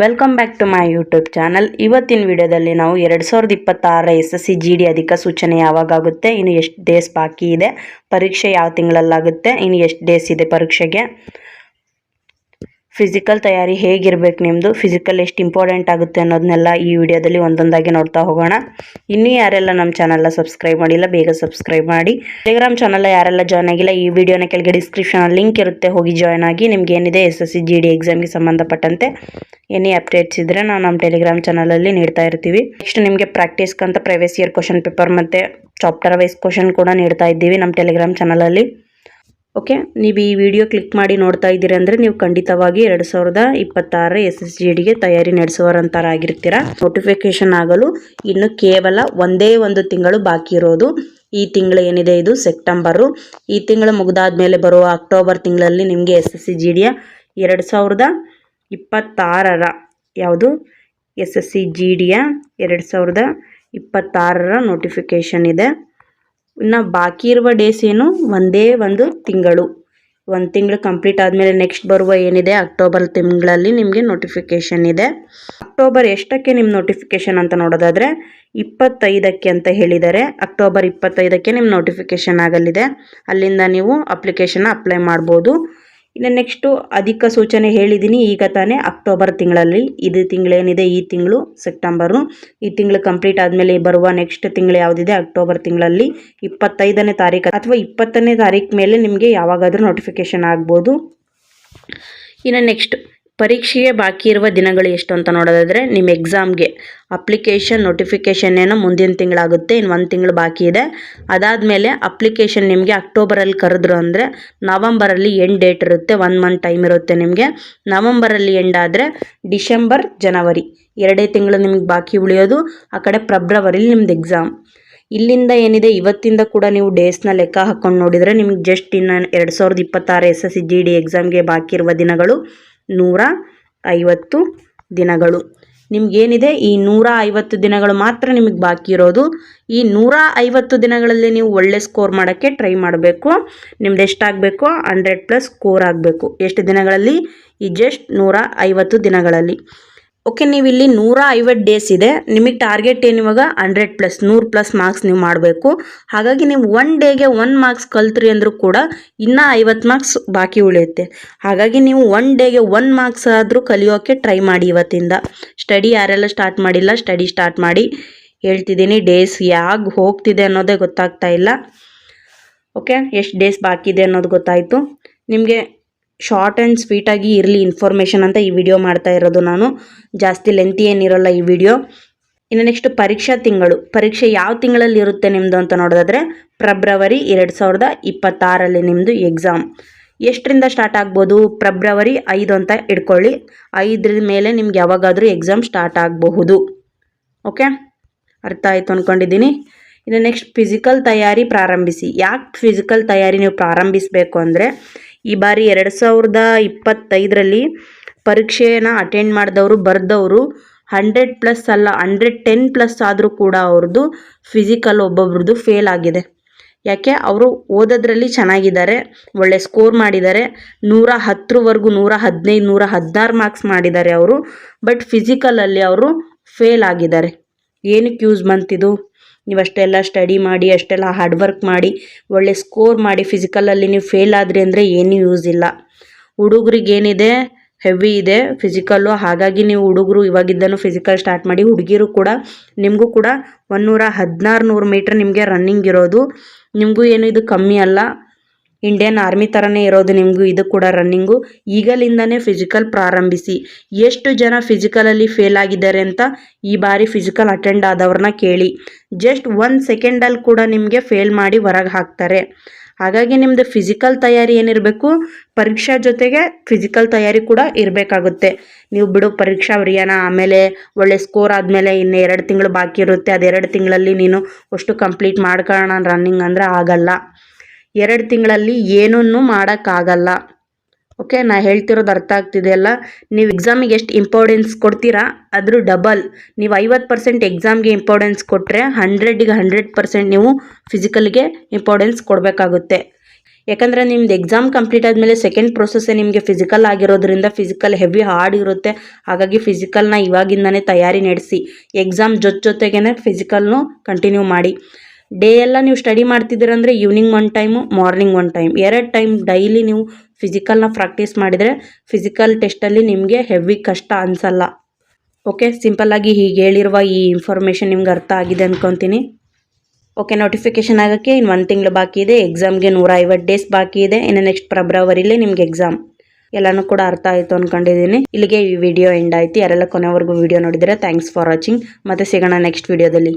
Welcome back to my YouTube channel. ಇವತ್ತಿನ ವಿಡಿಯೋದಲ್ಲಿ ನಾವು 2026 SSC GD ಅಧಿಕ ಸೂಚನೆ ಯಾವಾಗುತ್ತೆ, ಇನ್ನು ಎಷ್ಟು ಡೇಸ್ ಬಾಕಿ ಇದೆ, ಪರೀಕ್ಷೆ ಯಾವ ತಿಂಗಳಲ್ಲಾಗುತ್ತೆ, ಇನ್ನು ಎಷ್ಟು ಡೇಸ್ ಇದೆ ಪರೀಕ್ಷೆಗೆ, ಫಿಸಿಕಲ್ ತಯಾರಿ ಹೇಗಿರಬೇಕು, ನಿಮ್ಮದು ಫಿಸಿಕಲ್ ಎಷ್ಟು ಇಂಪಾರ್ಟೆಂಟ್ ಆಗುತ್ತೆ ಅನ್ನೋದನ್ನೆಲ್ಲ ಈ ವಿಡಿಯೋದಲ್ಲಿ ಒಂದೊಂದಾಗಿ ನೋಡ್ತಾ ಹೋಗೋಣ. ಇನ್ನೂ ಯಾರೆಲ್ಲ ನಮ್ಮ ಚಾನಲ್ನ ಸಬ್ಸ್ಕ್ರೈಬ್ ಮಾಡಿಲ್ಲ ಬೇಗ ಸಬ್ಸ್ಕ್ರೈಬ್ ಮಾಡಿ. ಟೆಲಿಗ್ರಾಮ್ ಚಾನಲ್ ಯಾರೆಲ್ಲ ಜಾಯ್ನ್ ಆಗಿಲ್ಲ, ಈ ವಿಡಿಯೋನ ಕೆಳಗೆ ಡಿಸ್ಕ್ರಿಪ್ಷನ್ ಲಿಂಕ್ ಇರುತ್ತೆ, ಹೋಗಿ ಜಾಯ್ನ್ ಆಗಿ. ನಿಮ್ಗೆ ಏನಿದೆ SSC GD ಎಕ್ಸಾಮ್ಗೆ ಸಂಬಂಧಪಟ್ಟಂತೆ ಏನೇ ಅಪ್ಡೇಟ್ಸ್ ಇದ್ದರೆ ನಾವು ನಮ್ಮ ಟೆಲಿಗ್ರಾಮ್ ಚಾನಲಲ್ಲಿ ನೀಡ್ತಾ ಇರ್ತೀವಿ. ನೆಕ್ಸ್ಟ್ ನಿಮಗೆ ಪ್ರಾಕ್ಟೀಸ್ಗಂತ ಪ್ರಿವಿಯಸ್ ಇಯರ್ ಕ್ವಶನ್ ಪೇಪರ್ ಮತ್ತು ಚಾಪ್ಟರ್ ವೈಸ್ ಕ್ವಶನ್ ಕೂಡ ನೀಡ್ತಾ ಇದ್ದೀವಿ ನಮ್ಮ ಟೆಲಿಗ್ರಾಮ್ ಚಾನಲಲ್ಲಿ. ಓಕೆ, ನೀವು ಈ ವಿಡಿಯೋ ಕ್ಲಿಕ್ ಮಾಡಿ ನೋಡ್ತಾ ಇದ್ದೀರಿ ಅಂದರೆ ನೀವು ಖಂಡಿತವಾಗಿ 2026 SSC GDಗೆ ತಯಾರಿ ನಡೆಸುವರಂತರಾಗಿರ್ತೀರ. ನೋಟಿಫಿಕೇಶನ್ ಆಗಲು ಇನ್ನು ಕೇವಲ ಒಂದೇ ಒಂದು ತಿಂಗಳು ಬಾಕಿ ಇರೋದು. ಈ ತಿಂಗಳು ಏನಿದೆ ಇದು ಸೆಪ್ಟೆಂಬರು. ಈ ತಿಂಗಳು ಮುಗಿದಾದ್ಮೇಲೆ ಬರುವ ಅಕ್ಟೋಬರ್ ತಿಂಗಳಲ್ಲಿ ನಿಮಗೆ SSC GDಯ 2026 ಯಾವುದು SSC GDಯ 2026 ನೋಟಿಫಿಕೇಶನ್ ಇದೆ. ಇನ್ನು ಬಾಕಿ ಇರುವ ಡೇಸ್ ಏನು, ಒಂದೇ ಒಂದು ತಿಂಗಳು. ಒಂದು ತಿಂಗಳು ಕಂಪ್ಲೀಟ್ ಆದಮೇಲೆ ನೆಕ್ಸ್ಟ್ ಬರುವ ಏನಿದೆ ಅಕ್ಟೋಬರ್ ತಿಂಗಳಲ್ಲಿ ನಿಮಗೆ ನೋಟಿಫಿಕೇಷನ್ ಇದೆ. ಅಕ್ಟೋಬರ್ ಎಷ್ಟಕ್ಕೆ ನಿಮ್ಮ ನೋಟಿಫಿಕೇಷನ್ ಅಂತ ನೋಡೋದಾದರೆ 25ಕ್ಕೆ ಅಂತ ಹೇಳಿದ್ದಾರೆ. ಅಕ್ಟೋಬರ್ 25ಕ್ಕೆ ನಿಮ್ಮ ನೋಟಿಫಿಕೇಷನ್ ಆಗಲಿದೆ. ಅಲ್ಲಿಂದ ನೀವು ಅಪ್ಲಿಕೇಶನ್ನ ಅಪ್ಲೈ ಮಾಡ್ಬೋದು. ಇನ್ನು ನೆಕ್ಸ್ಟು ಅಧಿಕ ಸೂಚನೆ ಹೇಳಿದ್ದೀನಿ ಈಗ ತಾನೇ ಅಕ್ಟೋಬರ್ ತಿಂಗಳಲ್ಲಿ. ಇದು ತಿಂಗಳೇನಿದೆ ಈ ತಿಂಗಳು ಸೆಪ್ಟೆಂಬರು, ಈ ತಿಂಗಳು ಕಂಪ್ಲೀಟ್ ಆದಮೇಲೆ ಬರುವ ನೆಕ್ಸ್ಟ್ ತಿಂಗಳು ಯಾವುದಿದೆ ಅಕ್ಟೋಬರ್ ತಿಂಗಳಲ್ಲಿ 25ನೇ ತಾರೀಕು ಅಥವಾ 20ನೇ ತಾರೀಕು ಮೇಲೆ ನಿಮಗೆ ಯಾವಾಗಾದರೂ ನೋಟಿಫಿಕೇಷನ್ ಆಗ್ಬೋದು. ಇನ್ನು ನೆಕ್ಸ್ಟ್ ಪರೀಕ್ಷೆಗೆ ಬಾಕಿ ಇರುವ ದಿನಗಳು ಎಷ್ಟು ಅಂತ ನೋಡೋದಾದರೆ, ನಿಮ್ಮ ಎಕ್ಸಾಮ್ಗೆ ಅಪ್ಲಿಕೇಶನ್ ನೋಟಿಫಿಕೇಷನ್ ಏನೋ ಮುಂದಿನ ತಿಂಗಳಾಗುತ್ತೆ, ಇನ್ನು ಒಂದು ತಿಂಗಳು ಬಾಕಿ ಇದೆ. ಅದಾದಮೇಲೆ ಅಪ್ಲಿಕೇಶನ್ ನಿಮಗೆ ಅಕ್ಟೋಬರಲ್ಲಿ ಕರೆದ್ರು ಅಂದರೆ ನವಂಬರಲ್ಲಿ ಎಂಡ್ ಡೇಟ್ ಇರುತ್ತೆ, 1 ಮಂತ್ ಟೈಮ್ ಇರುತ್ತೆ ನಿಮಗೆ. ನವಂಬರಲ್ಲಿ ಎಂಡ್ ಆದರೆ ಡಿಸೆಂಬರ್ ಜನವರಿ 2 ತಿಂಗಳು ನಿಮಗೆ ಬಾಕಿ ಉಳಿಯೋದು. ಆ ಕಡೆ ಫೆಬ್ರವರಿಲಿ ನಿಮ್ದು ಎಕ್ಸಾಮ್. ಇಲ್ಲಿಂದ ಏನಿದೆ ಇವತ್ತಿಂದ ಕೂಡ ನೀವು ಡೇಸ್ನ ಲೆಕ್ಕ ಹಾಕ್ಕೊಂಡು ನೋಡಿದರೆ ನಿಮ್ಗೆ ಜಸ್ಟ್ ಇನ್ನು 2026 SSC GD ಎಕ್ಸಾಮ್ಗೆ ಬಾಕಿ ಇರುವ ದಿನಗಳು 150 ದಿನಗಳು. ನಿಮಗೇನಿದೆ ಈ 150 ದಿನಗಳು ಮಾತ್ರ ನಿಮಗೆ ಬಾಕಿ ಇರೋದು. ಈ 150 ದಿನಗಳಲ್ಲಿ ನೀವು ಒಳ್ಳೆ ಸ್ಕೋರ್ ಮಾಡೋಕ್ಕೆ ಟ್ರೈ ಮಾಡಬೇಕು. ನಿಮ್ದು ಎಷ್ಟಾಗಬೇಕು, 100+ ಸ್ಕೋರ್ ಆಗಬೇಕು. ಎಷ್ಟು ದಿನಗಳಲ್ಲಿ, ಈ ಜಸ್ಟ್ 150 ದಿನಗಳಲ್ಲಿ. ಓಕೆ, ನೀವು ಇಲ್ಲಿ 150 ಡೇಸ್ ಇದೆ, ನಿಮಗೆ ಟಾರ್ಗೆಟ್ ಏನು ಇವಾಗ 100+, 100+ ಮಾರ್ಕ್ಸ್ ನೀವು ಮಾಡಬೇಕು. ಹಾಗಾಗಿ ನೀವು 1 ಡೇಗೆ 1 ಮಾರ್ಕ್ಸ್ ಕಲ್ತ್ರಿ ಅಂದರೂ ಕೂಡ ಇನ್ನೂ 50 ಮಾರ್ಕ್ಸ್ ಬಾಕಿ ಉಳಿಯುತ್ತೆ. ಹಾಗಾಗಿ ನೀವು 1 ಡೇಗೆ 1 ಮಾರ್ಕ್ಸ್ ಆದರೂ ಕಲಿಯೋಕ್ಕೆ ಟ್ರೈ ಮಾಡಿ. ಇವತ್ತಿಂದ ಸ್ಟಡಿ ಯಾರೆಲ್ಲ ಸ್ಟಾರ್ಟ್ ಮಾಡಿಲ್ಲ ಸ್ಟಡಿ ಸ್ಟಾರ್ಟ್ ಮಾಡಿ. ಹೇಳ್ತಿದ್ದೀನಿ, ಡೇಸ್ ಯಾಕೆ ಹೋಗ್ತಿದೆ ಅನ್ನೋದೇ ಗೊತ್ತಾಗ್ತಾ ಇಲ್ಲ. ಓಕೆ, ಎಷ್ಟು ಡೇಸ್ ಬಾಕಿ ಇದೆ ಅನ್ನೋದು ಗೊತ್ತಾಯಿತು ನಿಮಗೆ. ಶಾರ್ಟ್ ಆ್ಯಂಡ್ ಸ್ವೀಟಾಗಿ ಇರಲಿ ಇನ್ಫಾರ್ಮೇಷನ್ ಅಂತ ಈ ವಿಡಿಯೋ ಮಾಡ್ತಾ ಇರೋದು ನಾನು. ಜಾಸ್ತಿ ಲೆಂತಿ ಏನಿರೋಲ್ಲ ಈ ವಿಡಿಯೋ. ಇನ್ನು ನೆಕ್ಸ್ಟ್ ಪರೀಕ್ಷಾ ತಿಂಗಳು, ಪರೀಕ್ಷೆ ಯಾವ ತಿಂಗಳಲ್ಲಿ ಇರುತ್ತೆ ನಿಮ್ಮದು ಅಂತ ನೋಡೋದಾದರೆ ಫೆಬ್ರವರಿ 2026 ನಿಮ್ಮದು ಎಕ್ಸಾಮ್. ಎಷ್ಟರಿಂದ ಸ್ಟಾರ್ಟ್ ಆಗ್ಬೋದು, ಫೆಬ್ರವರಿ 5 ಅಂತ ಇಟ್ಕೊಳ್ಳಿ. 5 ಮೇಲೆ ನಿಮ್ಗೆ ಯಾವಾಗಾದರೂ ಎಕ್ಸಾಮ್ ಸ್ಟಾರ್ಟ್ ಆಗಬಹುದು. ಓಕೆ, ಅರ್ಥ ಆಯಿತು ಅಂದ್ಕೊಂಡಿದ್ದೀನಿ. ಇನ್ನು ನೆಕ್ಸ್ಟ್ ಫಿಸಿಕಲ್ ತಯಾರಿ ಪ್ರಾರಂಭಿಸಿ. ಯಾಕೆ ಫಿಸಿಕಲ್ ತಯಾರಿ ನೀವು ಪ್ರಾರಂಭಿಸಬೇಕು ಅಂದರೆ, ಈ ಬಾರಿ 2025ರಲ್ಲಿ ಪರೀಕ್ಷೆಯನ್ನು ಅಟೆಂಡ್ ಮಾಡಿದವರು ಬರೆದವರು 100+ ಅಲ್ಲ 110+ ಆದರೂ ಕೂಡ ಅವ್ರದ್ದು ಫಿಸಿಕಲ್ ಒಬ್ಬೊಬ್ರದ್ದು ಫೇಲ್ ಆಗಿದೆ. ಯಾಕೆ, ಅವರು ಓದೋದ್ರಲ್ಲಿ ಚೆನ್ನಾಗಿದ್ದಾರೆ, ಒಳ್ಳೆ ಸ್ಕೋರ್ ಮಾಡಿದ್ದಾರೆ, 110ವರೆಗೂ 115, 116 ಮಾರ್ಕ್ಸ್ ಮಾಡಿದ್ದಾರೆ ಅವರು. ಬಟ್ ಫಿಸಿಕಲಲ್ಲಿ ಅವರು ಫೇಲ್ ಆಗಿದ್ದಾರೆ. ಏನಕ್ಕೆ ಯೂಸ್ ಬಂತಿದು? ನೀವು ಅಷ್ಟೆಲ್ಲ ಸ್ಟಡಿ ಮಾಡಿ, ಅಷ್ಟೆಲ್ಲ ಹಾರ್ಡ್ ವರ್ಕ್ ಮಾಡಿ, ಒಳ್ಳೆ ಸ್ಕೋರ್ ಮಾಡಿ ಫಿಸಿಕಲಲ್ಲಿ ನೀವು ಫೇಲ್ ಆದ್ರಿ ಅಂದರೆ ಏನೂ ಯೂಸ್ ಇಲ್ಲ. ಹುಡುಗರಿಗೇನಿದೆ ಹೆವಿ ಇದೆ ಫಿಸಿಕಲ್ಲು. ಹಾಗಾಗಿ ನೀವು ಹುಡುಗರು ಇವಾಗಿದ್ದನು ಫಿಸಿಕಲ್ ಸ್ಟಾರ್ಟ್ ಮಾಡಿ. ಹುಡುಗಿರು ಕೂಡ ನಿಮಗೂ ಕೂಡ 116 ಮೀಟ್ರ್ ನಿಮಗೆ ರನ್ನಿಂಗ್ ಇರೋದು. ನಿಮಗೂ ಏನು ಇದು ಕಮ್ಮಿ ಅಲ್ಲ, ಇಂಡಿಯನ್ ಆರ್ಮಿ ಥರನೇ ಇರೋದು ನಿಮಗೂ ಇದು ಕೂಡ ರನ್ನಿಂಗು. ಈಗಲಿಂದನೇ ಫಿಸಿಕಲ್ ಪ್ರಾರಂಭಿಸಿ. ಎಷ್ಟು ಜನ ಫಿಸಿಕಲಲ್ಲಿ ಫೇಲ್ ಆಗಿದ್ದಾರೆ ಅಂತ ಈ ಬಾರಿ ಫಿಸಿಕಲ್ ಅಟೆಂಡ್ ಆದವ್ರನ್ನ ಕೇಳಿ. ಜಸ್ಟ್ 1 ಸೆಕೆಂಡಲ್ಲಿ ಕೂಡ ನಿಮಗೆ ಫೇಲ್ ಮಾಡಿ ಹೊರಗೆ ಹಾಕ್ತಾರೆ. ಹಾಗಾಗಿ ನಿಮ್ಮದು ಫಿಸಿಕಲ್ ತಯಾರಿ ಏನಿರಬೇಕು, ಪರೀಕ್ಷಾ ಜೊತೆಗೆ ಫಿಸಿಕಲ್ ತಯಾರಿ ಕೂಡ ಇರಬೇಕಾಗುತ್ತೆ. ನೀವು ಬಿಡು ಪರೀಕ್ಷಾ ಬರೆಯೋಣ, ಆಮೇಲೆ ಒಳ್ಳೆ ಸ್ಕೋರ್ ಆದಮೇಲೆ ಇನ್ನು 2 ತಿಂಗಳು ಬಾಕಿ ಇರುತ್ತೆ, ಅದು 2 ತಿಂಗಳಲ್ಲಿ ನೀನು ಅಷ್ಟು ಕಂಪ್ಲೀಟ್ ಮಾಡ್ಕೊಳ್ಳೋಣ ರನ್ನಿಂಗ್ ಅಂದರೆ ಆಗಲ್ಲ. 2 ತಿಂಗಳಲ್ಲಿ ಏನನ್ನೂ ಮಾಡೋಕ್ಕಾಗಲ್ಲ. ಓಕೆ, ನಾ ಹೇಳ್ತಿರೋದು ಅರ್ಥ ಆಗ್ತಿದೆಯಲ್ಲ. ನೀವು ಎಕ್ಸಾಮಿಗೆ ಎಷ್ಟು ಇಂಪಾರ್ಟೆನ್ಸ್ ಕೊಡ್ತೀರಾ ಅದ್ರ ಡಬಲ್ ನೀವು 50% ಎಕ್ಸಾಮ್ಗೆ ಇಂಪಾರ್ಟೆನ್ಸ್ ಕೊಟ್ಟರೆ 100ಗೆ 100% ನೀವು ಫಿಸಿಕಲ್ಗೆ ಇಂಪಾರ್ಟೆನ್ಸ್ ಕೊಡಬೇಕಾಗುತ್ತೆ. ಯಾಕಂದರೆ ನಿಮ್ದು ಎಕ್ಸಾಮ್ ಕಂಪ್ಲೀಟ್ ಆದಮೇಲೆ ಸೆಕೆಂಡ್ ಪ್ರೊಸೆಸ್ಸೇ ನಿಮಗೆ ಫಿಸಿಕಲ್ ಆಗಿರೋದ್ರಿಂದ ಫಿಸಿಕಲ್ ಹೆವಿ ಹಾರ್ಡ್ ಇರುತ್ತೆ. ಹಾಗಾಗಿ ಫಿಸಿಕಲ್ನ ಇವಾಗಿಂದನೇ ತಯಾರಿ ನಡೆಸಿ ಎಕ್ಸಾಮ್ ಜೊತೆಗೇ ಫಿಸಿಕಲ್ನು ಕಂಟಿನ್ಯೂ ಮಾಡಿ. ಡೇ ಎಲ್ಲ ನೀವು ಸ್ಟಡಿ ಮಾಡ್ತಿದ್ದೀರಂದರೆ evening 1 time, morning 1 time, 2 time daily ನೀವು ಫಿಸಿಕಲ್ನ ಪ್ರಾಕ್ಟೀಸ್ ಮಾಡಿದರೆ ಫಿಸಿಕಲ್ ಟೆಸ್ಟಲ್ಲಿ ನಿಮಗೆ ಹೆವಿ ಕಷ್ಟ ಅನಿಸಲ್ಲ. ಓಕೆ, ಸಿಂಪಲ್ಲಾಗಿ ಹೀಗೆ ಹೇಳಿರುವ ಈ ಇನ್ಫಾರ್ಮೇಷನ್ ನಿಮ್ಗೆ ಅರ್ಥ ಆಗಿದೆ ಅಂದ್ಕೊತೀನಿ. ಓಕೆ, ನೋಟಿಫಿಕೇಷನ್ ಆಗೋಕ್ಕೆ ಇನ್ನು 1 ತಿಂಗಳು ಬಾಕಿ ಇದೆ. ಎಕ್ಸಾಮ್ಗೆ 150 ಡೇಸ್ ಬಾಕಿ ಇದೆ. ಇನ್ನು ನೆಕ್ಸ್ಟ್ ಫೆಬ್ರವರಿಲಿ ನಿಮ್ಗೆ ಎಕ್ಸಾಮ್. ಎಲ್ಲನೂ ಕೂಡ ಅರ್ಥ ಆಯಿತು ಅಂದ್ಕೊಂಡಿದ್ದೀನಿ. ಇಲ್ಲಿಗೆ ಈ ವಿಡಿಯೋ ಎಂಡ್ ಆಯಿತು. ಯಾರೆಲ್ಲ ಕೊನೆವರೆಗೂ ವಿಡಿಯೋ ನೋಡಿದರೆ ಥ್ಯಾಂಕ್ಸ್ ಫಾರ್ ವಾಚಿಂಗ್. ಮತ್ತೆ ಸಿಗೋಣ ನೆಕ್ಸ್ಟ್ ವಿಡಿಯೋದಲ್ಲಿ.